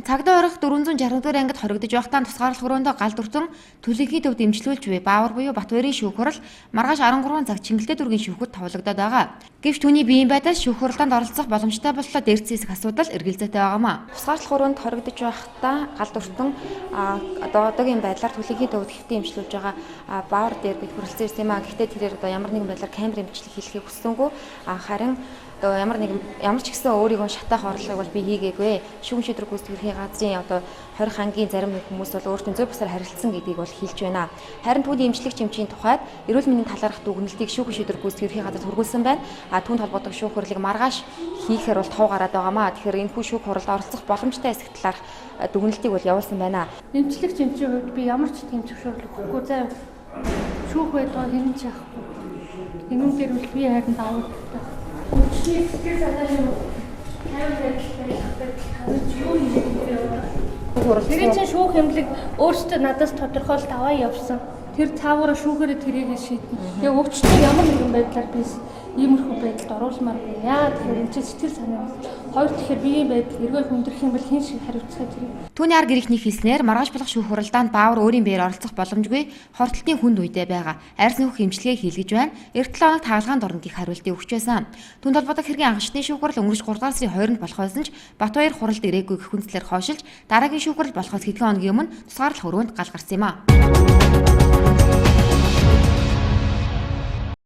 Цагдаа орох 460-р ангид хоригдож байхдаа тусгаарлах өрөөндөө гал дүртэн төлөвийн төвд имжлүүлж буй Баавар буюу Батбаярын шүүх хурал маргааш 13 цаг Чингэлтэй дүүргийн шүүхэд тавлагдаад байгаа. Гэвч түүний биеийн байдал шүүх хуралдаанд оролцох боломжтой боллоо дээрц хэсэг асуудал эргэлзээтэй байгаамаа. Тусгаарлах өрөөнд хоригдож байхдаа гал дүртэн одоогийн байдлаар төлөвийн төвд хэвтэн имжлүүлж байгаа Баавар дээр бид хүрэлцэн ирсэн юм аа. Гэхдээ тэрээр ямар нэгэн байдлаар камерын бичлэг хийлгэхийг хүссэнгүй. Харин ямар ч гэсэн өөрийгөө шатаах орлогыг бол би хийгээгүй. Шүүгэн шийдвэр гүйцэтгэх газрын 20 ангийн зарим хүмүүс бол өөртөө зөв бусаар харилцсан гэдгийг бол хэлж байна. Харин түүний эмчлэг чимчийн тухайд эрүүл мэндийн талаарх дүгнэлтийг шүүгэн шийдвэр гүйцэтгэх газар хүргүүлсэн байна. Түүнд холбоотой шүүх хурлыг маргааш хийхээр бол тав гараад байгаамаа. Тэгэхээр энэ хүү шүүх хуралд оролцох боломжтой хэсэг талаарх дүгнэлтийг бол явуулсан байна. Эмчлэг чимчийн хувьд би ямар ч тийм зөвшөөрөл өгөхгүй. За шүүх байдгаа хэрэн ч яахгүй. Энэ дээр бол би харин давуу. Тэр чинь шүүх хэмлэг өөртөө надаас тодорхойлт аваа явсан. Тэр цаагаараа шүүхээрээ тэрийг шийднэ. Тэгээ өвчтөд ямар нэгэн байдлаар би иймэрхүү байдалд оруулмаар байна. Яа тэгэхээр энэ чинь сэтгэл санаа. Хоёр тэгэхээр биеийн байдал эргэл хүндрэх юм бол хэн шиг хариуцах хэрэг. Түүний арга иргэний хэлснээр маргааш болох шүүх хуралдаанд Баавар өөрийн биеэр оролцох боломжгүй хортолтын хүнд үедээ байгаа. Арьс нөхөх эмчилгээ хийлгэж байна. Эрт 7 хоног таалагаанд орно гэх хариултыг өгч байсан. Түүнд холбоотой хэргийн анхшны шүүх хурал өнгөрч 3 дугаар сарын 20-нд болох байсан ч Батбаяр хуралд ирээгүй гэх үндслээр хойшилж дараагийн шүүх хурал болохоос хэдхэн хоногийн өмнө тусгаарлах өрөөнд гал гарсан юм а.